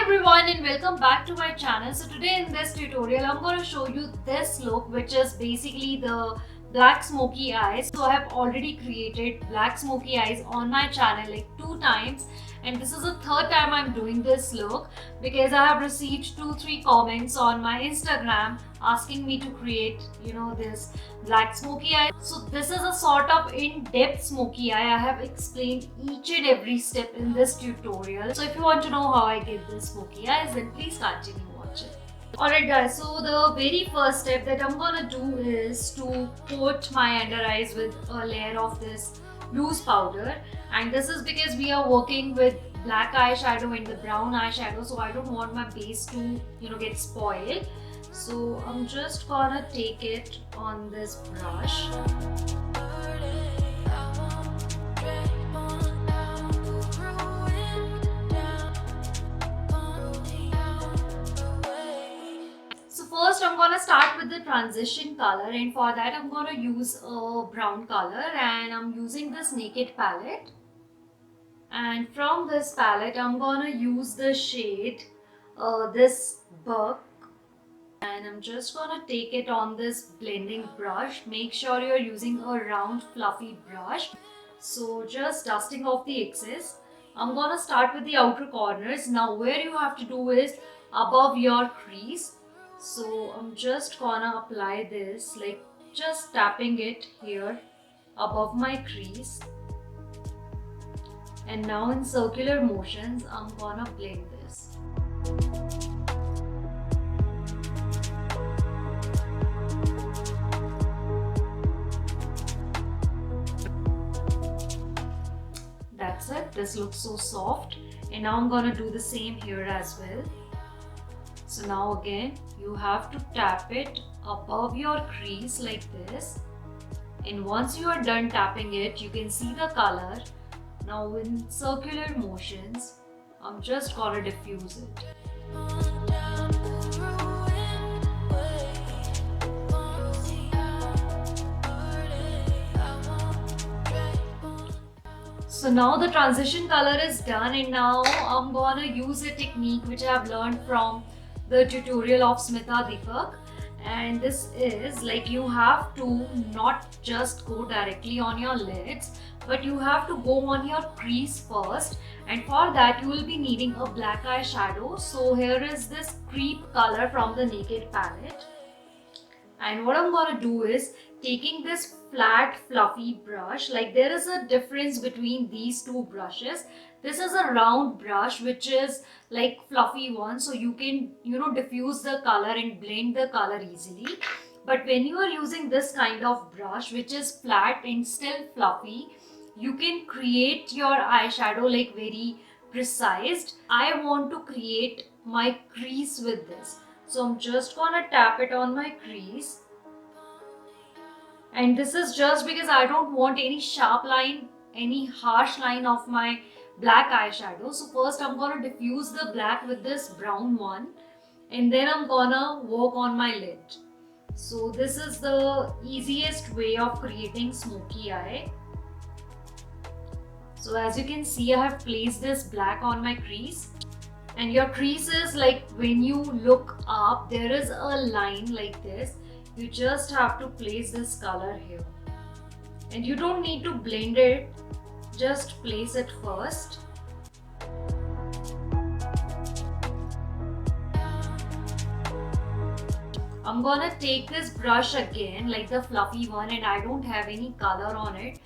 everyone and welcome back to my channel. So today in this tutorial I'm going to show you this look, which is basically the black smoky eyes. So I have already created black smoky eyes on my channel like 2 times, and this is the third time I'm doing this look because I have received 2-3 comments on my Instagram asking me to create this black smoky eye. So this is a sort of in-depth smoky eye. I have explained each and every step in this tutorial. So if you want to know how I get this smoky eyes, then please continue watching. Alright guys, so the very first step that I'm gonna do is to coat my under eyes with a layer of this loose powder, and this is because we are working with black eyeshadow and the brown eyeshadow, so I don't want my base to get spoiled. So I'm just gonna take it on this brush. So first I'm gonna start with the transition color, and for that I'm gonna use a brown color, and I'm using this Naked palette. And from this palette I'm gonna use the shade this Buck. And I'm just gonna take it on this blending brush. Make sure you're using a round fluffy brush. So just dusting off the excess. I'm gonna start with the outer corners. Now where you have to do is above your crease. So I'm just gonna apply this, like just tapping it here above my crease. And now in circular motions I'm gonna blend this. That's it. This looks so soft, and now I'm gonna do the same here as well. So now again you have to tap it above your crease like this, and once you are done tapping it, you can see the color. Now in circular motions I'm just gonna diffuse it. So now the transition color is done, and now I'm gonna use a technique which I have learned from the tutorial of Smita Deepak, and this is like you have to not just go directly on your lids, but you have to go on your crease first, and for that you will be needing a black eyeshadow. So here is this creep color from the Naked palette. And what I'm gonna do is taking this flat fluffy brush, like there is a difference between these two brushes. This is a round brush which is like fluffy one, so you can diffuse the color and blend the color easily. But when you are using this kind of brush which is flat and still fluffy, you can create your eyeshadow like very precise. I want to create my crease with this. So I'm just gonna tap it on my crease, and this is just because I don't want any sharp line, any harsh line of my black eyeshadow. So first I'm gonna diffuse the black with this brown one, and then I'm gonna work on my lid. So this is the easiest way of creating smoky eye. So as you can see, I have placed this black on my crease. And your crease is like when you look up, there is a line like this. You just have to place this color here. And you don't need to blend it, just place it first. I'm gonna take this brush again, like the fluffy one, and I don't have any color on it.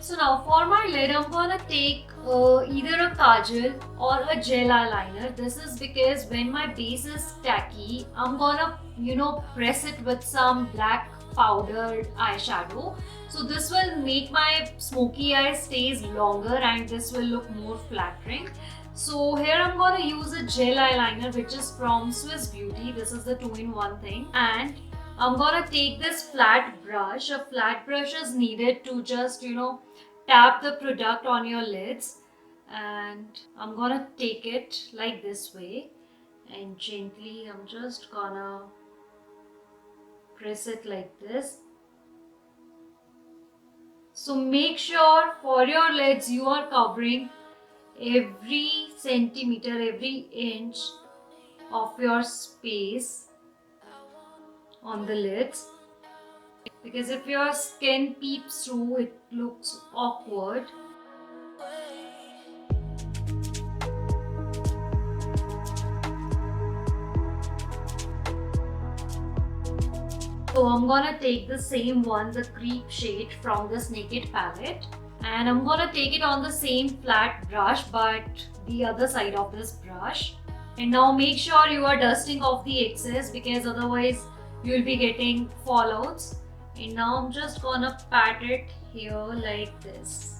So now for my lid, I'm gonna take either a kajal or a gel eyeliner. This is because when my base is tacky, I'm gonna press it with some black powdered eyeshadow. So this will make my smoky eye stays longer, and this will look more flattering. So here I'm gonna use a gel eyeliner which is from Swiss Beauty. This is the 2-in-1 thing, and I'm gonna take this flat brush. A flat brush is needed to just tap the product on your lids, and I'm gonna take it like this way, and gently I'm just gonna press it like this, So make sure for your lids you are covering every centimeter, every inch of your space on the lids, because if your skin peeps through, it looks awkward. So I'm gonna take the same one, the creep shade from this Naked palette, and I'm gonna take it on the same flat brush but the other side of this brush. And now make sure you are dusting off the excess, because otherwise you'll be getting fallouts. And now I'm just gonna pat it here like this.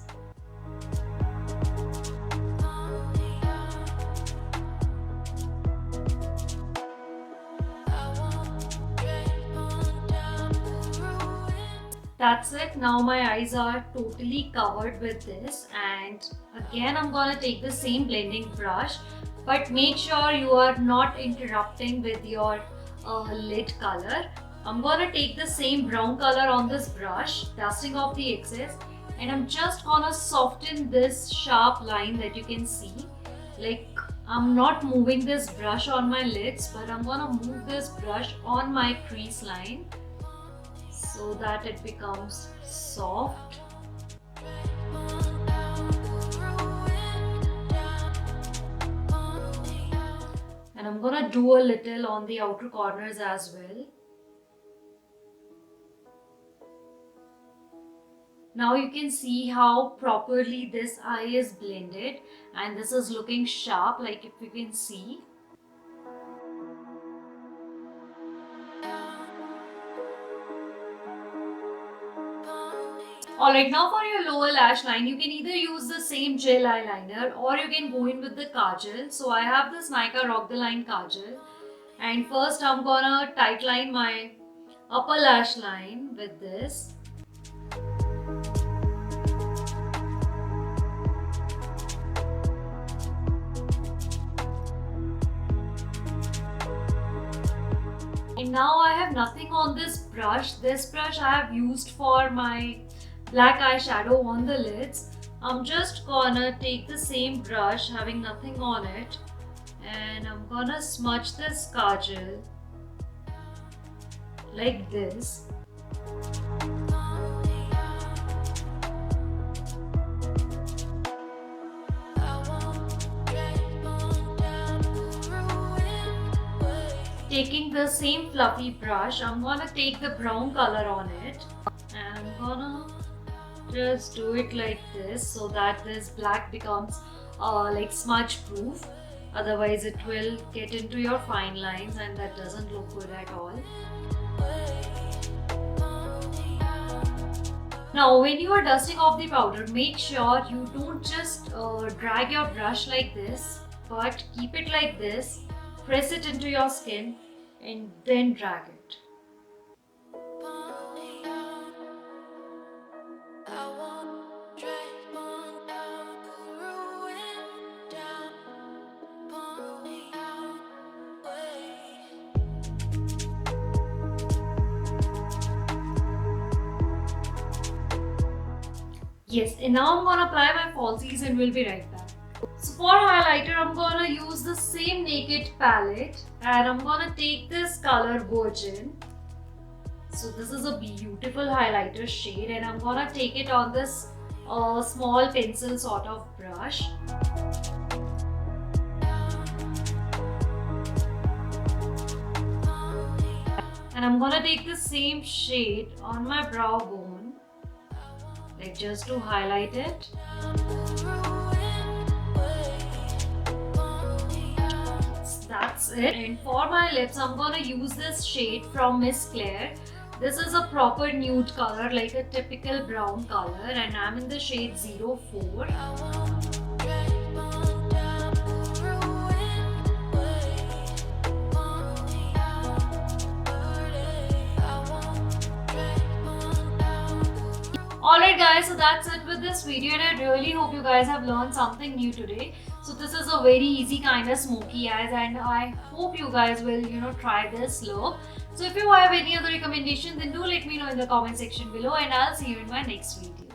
That's it. Now my eyes are totally covered with this, and again I'm gonna take the same blending brush, but make sure you are not interrupting with your lid color. I'm gonna take the same brown color on this brush, dusting off the excess, and I'm just gonna soften this sharp line that you can see. Like, I'm not moving this brush on my lids, but I'm gonna move this brush on my crease line so that it becomes soft. And I'm gonna do a little on the outer corners as well. Now you can see how properly this eye is blended, and this is looking sharp, like if you can see. Alright, now for your lower lash line, you can either use the same gel eyeliner or you can go in with the kajal. So I have this Nykaa Rock the Line kajal, and first I'm gonna tight line my upper lash line with this. And now I have nothing on this brush. This brush I have used for my black eyeshadow on the lids. I'm just gonna take the same brush having nothing on it, and I'm gonna smudge this kajal like this. Taking the same fluffy brush, I'm gonna take the brown color on it, and I'm gonna just do it like this so that this black becomes like smudge proof. Otherwise it will get into your fine lines and that doesn't look good at all. Now when you are dusting off the powder, make sure you don't just drag your brush like this, but keep it like this, press it into your skin and then drag it. Yes, and now I'm gonna apply my falsies and we'll be right back. So for highlighter, I'm gonna use the same Naked palette and I'm gonna take this color Virgin. So this is a beautiful highlighter shade and I'm gonna take it on this small pencil sort of brush. And I'm gonna take the same shade on my brow bone, like just to highlight it. That's it. And for my lips, I'm gonna use this shade from Miss Claire. This is a proper nude color, like a typical brown color, and I'm in the shade 04. Alright guys, so that's it with this video and I really hope you guys have learned something new today. So this is a very easy kind of smoky eyes and I hope you guys will try this look. So if you have any other recommendation, then do let me know in the comment section below and I'll see you in my next video.